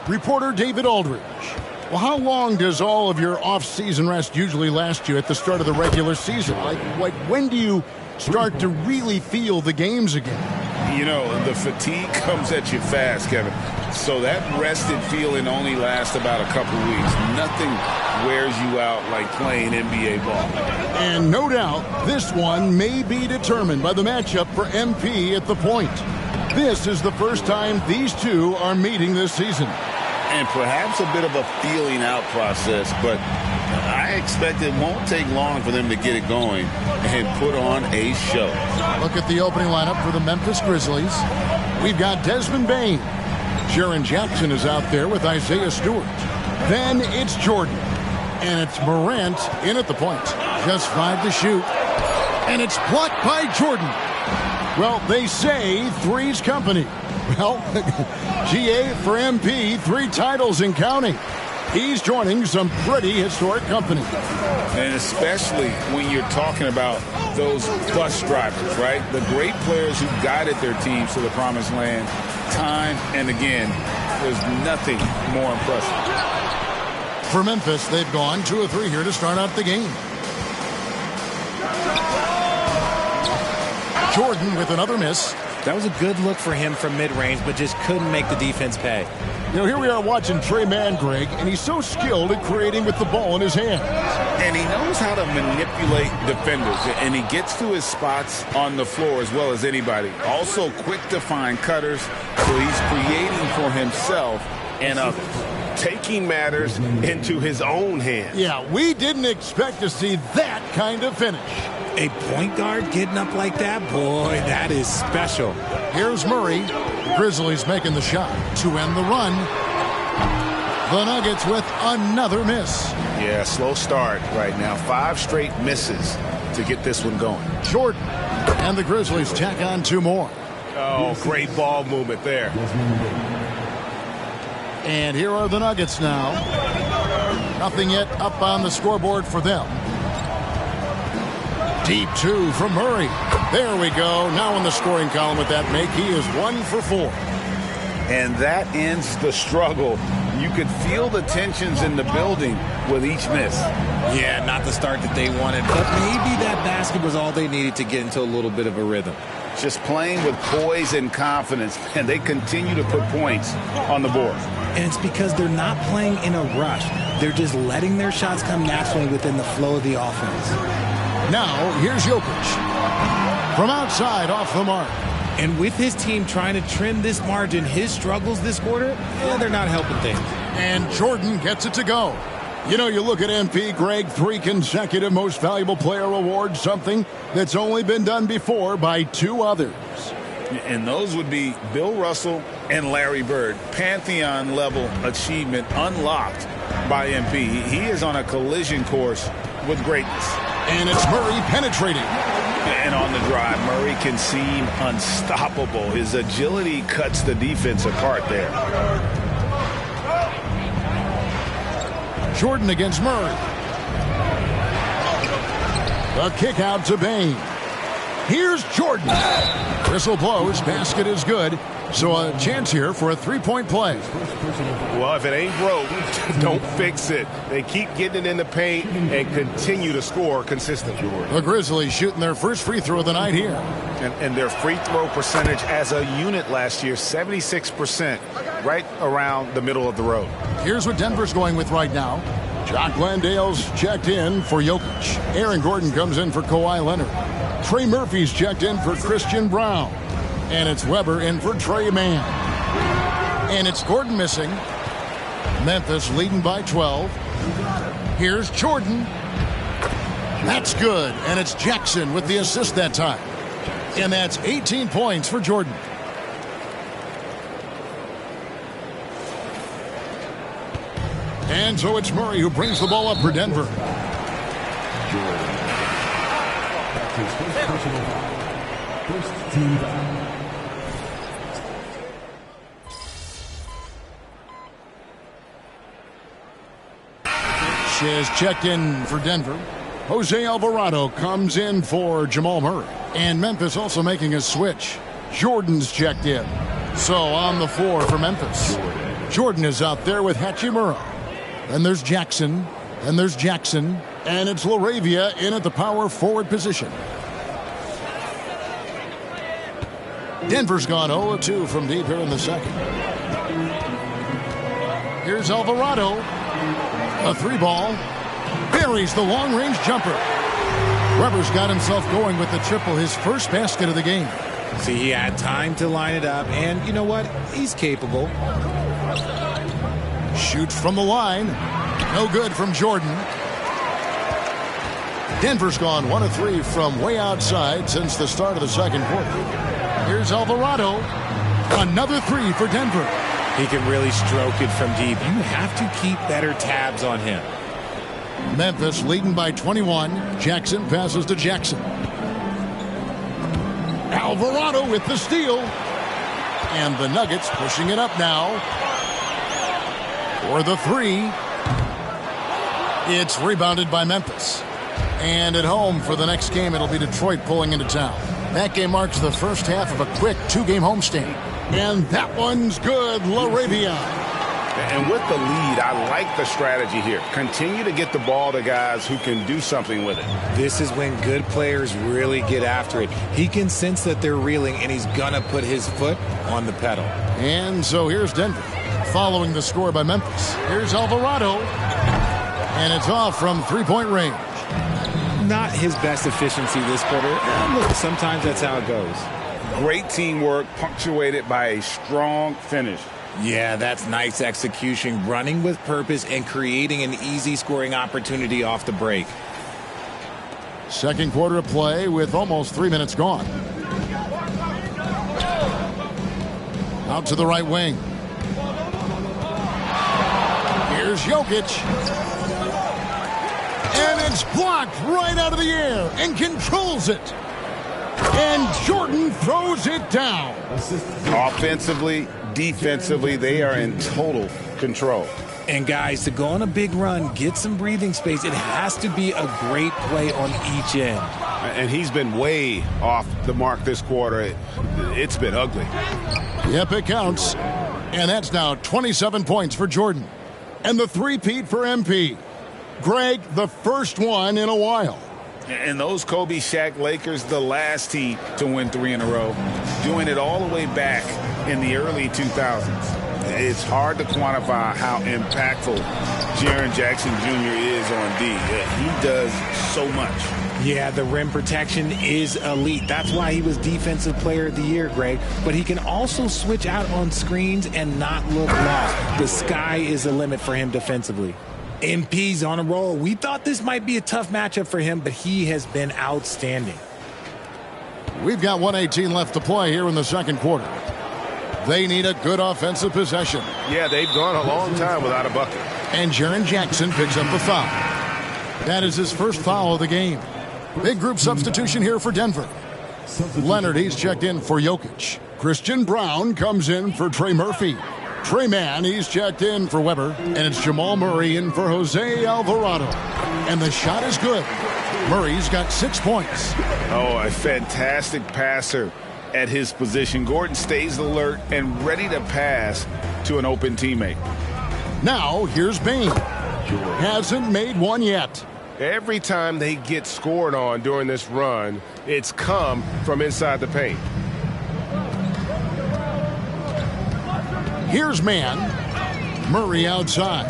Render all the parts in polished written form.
Reporter David Aldridge. Well, how long does all of your off-season rest usually last you at the start of the regular season? Like when do you start to really feel the games again? You know, the fatigue comes at you fast, Kevin. So that rested feeling only lasts about a couple weeks. Nothing wears you out like playing NBA ball. And no doubt, this one may be determined by the matchup for MP at the point. This is the first time these two are meeting this season. And perhaps a bit of a feeling out process, but I expect it won't take long for them to get it going and put on a show. Look at the opening lineup for the Memphis Grizzlies. We've got Desmond Bane. Jaren Jackson is out there with Isaiah Stewart. Then it's Jordan. And it's Morant in at the point. Just 5 to shoot. And it's blocked by Jordan. Well, they say three's company. Well, GA for MP, 3 titles and counting. He's joining some pretty historic company. And especially when you're talking about those bus drivers, right? The great players who guided their teams to the promised land time and again. There's nothing more impressive. For Memphis, they've gone 2 of 3 here to start out the game. Jordan with another miss. That was a good look for him from mid-range, but just couldn't make the defense pay. You know, here we are watching Trey Mann, Greg, and he's so skilled at creating with the ball in his hands. And he knows how to manipulate defenders, and he gets to his spots on the floor as well as anybody. Also quick to find cutters, so he's creating for himself and taking matters into his own hands. Yeah, we didn't expect to see that kind of finish. A point guard getting up like that? Boy, that is special. Here's Murray. Grizzlies making the shot to end the run. The Nuggets with another miss. Yeah, slow start right now. 5 straight misses to get this one going. Jordan. And the Grizzlies tack on 2 more. Oh, great ball movement there. And here are the Nuggets now. Nothing yet up on the scoreboard for them. Deep 2 from Murray. There we go. Now in the scoring column with that make. He is 1 for 4. And that ends the struggle. You could feel the tensions in the building with each miss. Yeah, not the start that they wanted, but maybe that basket was all they needed to get into a little bit of a rhythm. Just playing with poise and confidence, and they continue to put points on the board. And it's because they're not playing in a rush. They're just letting their shots come naturally within the flow of the offense. Now, here's Jokic. From outside, off the mark. And with his team trying to trim this margin, his struggles this quarter, they're not helping things. And Jordan gets it to go. You know, you look at MP, Greg, 3 consecutive Most Valuable Player awards, something that's only been done before by 2 others. And those would be Bill Russell and Larry Bird. Pantheon-level achievement unlocked by MP. He is on a collision course with greatness. And it's Murray penetrating. And on the drive, Murray can seem unstoppable. His agility cuts the defense apart there. Jordan against Murray. The kick out to Bane. Here's Jordan. Whistle blows. Basket is good. So a chance here for a 3-point play. Well, if it ain't broke, don't fix it. They keep getting it in the paint and continue to score consistently. The Grizzlies shooting their first free throw of the night here. And their free throw percentage as a unit last year, 76%, right around the middle of the road. Here's what Denver's going with right now. Jock Landale's checked in for Jokic. Aaron Gordon comes in for Kawhi Leonard. Trey Murphy's checked in for Christian Brown. And it's Weber in for Trey Mann. And it's Gordon missing. Memphis leading by 12. Here's Jordan. That's good. And it's Jackson with the assist that time. And that's 18 points for Jordan. And so it's Murray who brings the ball up for Denver. First team foul. Is checked in for Denver. Jose Alvarado comes in for Jamal Murray. And Memphis also making a switch. Jordan's checked in. So on the floor for Memphis. Jordan is out there with Hachimura. Then there's Jackson. And there's Jackson. And it's LaRavia in at the power forward position. Denver's gone 0-2 from deep here in the second. Here's Alvarado. A 3-ball. Buries the long-range jumper. Weber's got himself going with the triple, his first basket of the game. See, he had time to line it up, and you know what? He's capable. Shoots from the line. No good from Jordan. Denver's gone 1 of 3 from way outside since the start of the second quarter. Here's Alvarado. Another 3 for Denver. He can really stroke it from deep. You have to keep better tabs on him. Memphis leading by 21. Jackson passes to Jackson. Alvarado with the steal. And the Nuggets pushing it up now. For the 3. It's rebounded by Memphis. And at home for the next game, it'll be Detroit pulling into town. That game marks the first half of a quick 2-game homestand. And that one's good, LaRavia. And with the lead, I like the strategy here. Continue to get the ball to guys who can do something with it. This is when good players really get after it. He can sense that they're reeling, and he's going to put his foot on the pedal. And so here's Denver, following the score by Memphis. Here's Alvarado. And it's off from 3-point range. Not his best efficiency this quarter. Look, sometimes that's how it goes. Great teamwork punctuated by a strong finish. Yeah, that's nice execution, running with purpose and creating an easy scoring opportunity off the break. Second quarter of play with almost 3 minutes gone. Out to the right wing. Here's Jokic. And it's blocked right out of the air and controls it. And Jordan throws it down. Offensively, defensively, they are in total control. And guys, to go on a big run, get some breathing space, it has to be a great play on each end. And he's been way off the mark this quarter. It's been ugly. Yep, it counts. And that's now 27 points for Jordan. And the three-peat for MP. Greg, the first one in a while. And those Kobe Shaq Lakers, the last team to win 3 in a row, doing it all the way back in the early 2000s. It's hard to quantify how impactful Jaren Jackson Jr. is on D. He does so much. Yeah, the rim protection is elite. That's why he was Defensive Player of the Year, Greg. But he can also switch out on screens and not look lost. The sky is the limit for him defensively. MP's on a roll. We thought this might be a tough matchup for him, but he has been outstanding. We've got 1:18 left to play here in the second quarter. They need a good offensive possession. Yeah, they've gone a long time without a bucket. And Jaren Jackson picks up the foul. That is his first foul of the game. Big group substitution here for Denver. Leonard, he's checked in for Jokic. Christian Brown comes in for Trey Murphy. Trey Mann, he's checked in for Weber. And it's Jamal Murray in for Jose Alvarado. And the shot is good. Murray's got 6 points. Oh, a fantastic passer at his position. Gordon stays alert and ready to pass to an open teammate. Now, here's Bane. Hasn't made one yet. Every time they get scored on during this run, it's come from inside the paint. Here's Mann. Murray outside.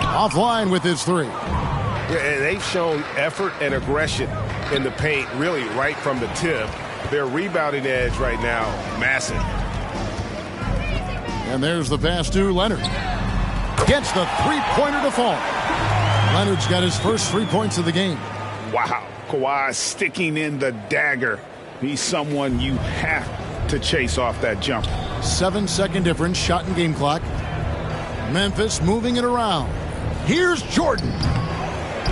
Offline with his 3. Yeah, and they've shown effort and aggression in the paint, really right from the tip. Their rebounding edge right now, massive. And there's the pass to Leonard. Gets the three-pointer to fall. Leonard's got his first 3 points of the game. Wow. Kawhi sticking in the dagger. He's someone you have to chase off that jump. 7-second difference, shot and game clock. Memphis moving it around. Here's Jordan.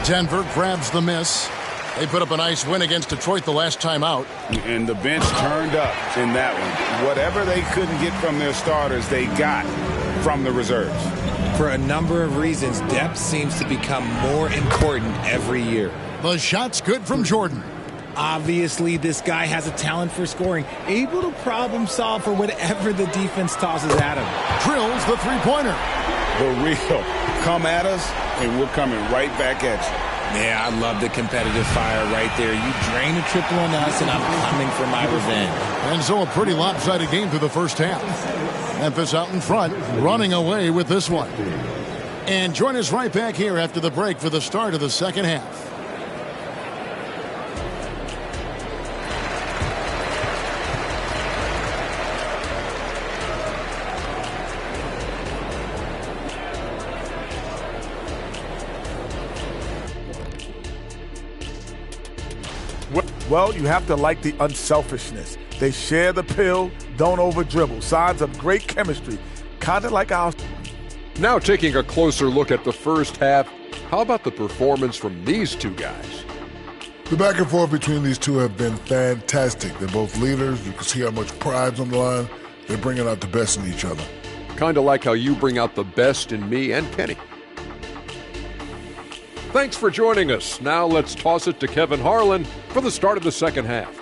Denver grabs the miss. They put up a nice win against Detroit the last time out. And the bench turned up in that one. Whatever they couldn't get from their starters, they got from the reserves. For a number of reasons, depth seems to become more important every year. The shot's good from Jordan. Obviously, this guy has a talent for scoring, able to problem solve for whatever the defense tosses at him. Drills the three-pointer. The real come at us, and we're coming right back at you. Yeah, I love the competitive fire right there. You drain a triple on us, and I'm coming for my revenge. And so a pretty lopsided game through the first half. Memphis out in front, running away with this one. And join us right back here after the break for the start of the second half. Well, you have to like the unselfishness. They share the pill, don't over-dribble. Signs of great chemistry, kind of like ours. Now taking a closer look at the first half, how about the performance from these two guys? The back and forth between these two have been fantastic. They're both leaders. You can see how much pride's on the line. They're bringing out the best in each other. Kind of like how you bring out the best in me and Kenny. Thanks for joining us. Now let's toss it to Kevin Harlan for the start of the second half.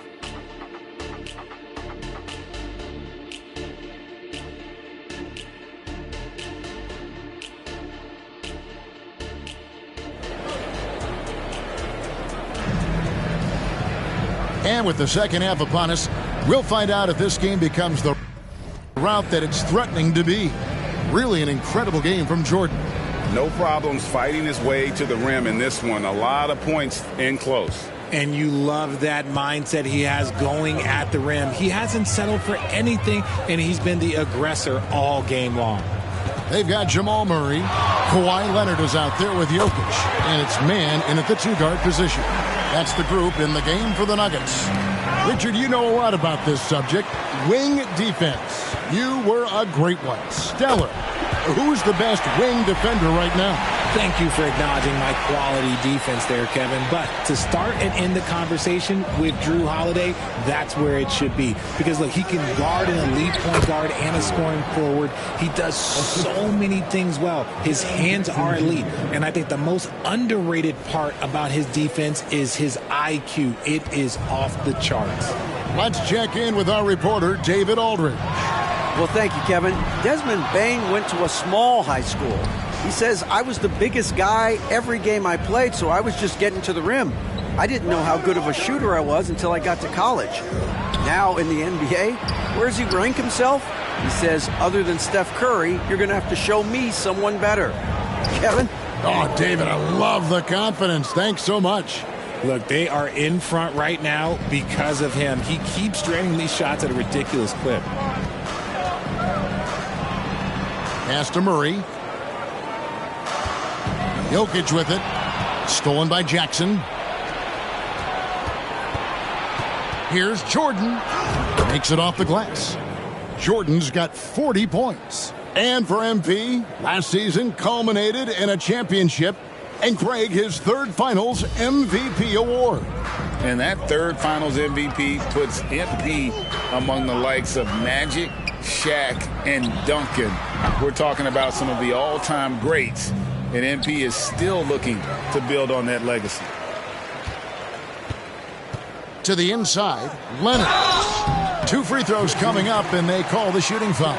And with the second half upon us, we'll find out if this game becomes the route that it's threatening to be. Really an incredible game from Jordan. No problems fighting his way to the rim in this one. A lot of points in close. And you love that mindset he has going at the rim. He hasn't settled for anything, and he's been the aggressor all game long. They've got Jamal Murray. Kawhi Leonard is out there with Jokic. And it's man in at the two-guard position. That's the group in the game for the Nuggets. Richard, you know a lot about this subject. Wing defense. You were a great one. Stellar. Who's the best wing defender right now? Thank you for acknowledging my quality defense there, Kevin. But to start and end the conversation with Jrue Holiday, that's where it should be. Because, look, he can guard an elite point guard and a scoring forward. He does so many things well. His hands are elite. And I think the most underrated part about his defense is his IQ. It is off the charts. Let's check in with our reporter, David Aldridge. Well, thank you, Kevin. Desmond Bane went to a small high school. He says, I was the biggest guy every game I played, so I was just getting to the rim. I didn't know how good of a shooter I was until I got to college. Now in the NBA, where does he rank himself? He says, other than Steph Curry, you're going to have to show me someone better. Kevin? Oh, David, I love the confidence. Thanks so much. Look, they are in front right now because of him. He keeps draining these shots at a ridiculous clip. Pass to Murray. Jokic with it. Stolen by Jackson. Here's Jordan. Makes it off the glass. Jordan's got 40 points. And for MP, last season culminated in a championship and Craig his third Finals MVP award. And that third Finals MVP puts MP among the likes of Magic, Shaq, and Duncan. We're talking about some of the all-time greats, and MP is still looking to build on that legacy. To the inside, Leonard. 2 free throws coming up, and they call the shooting foul.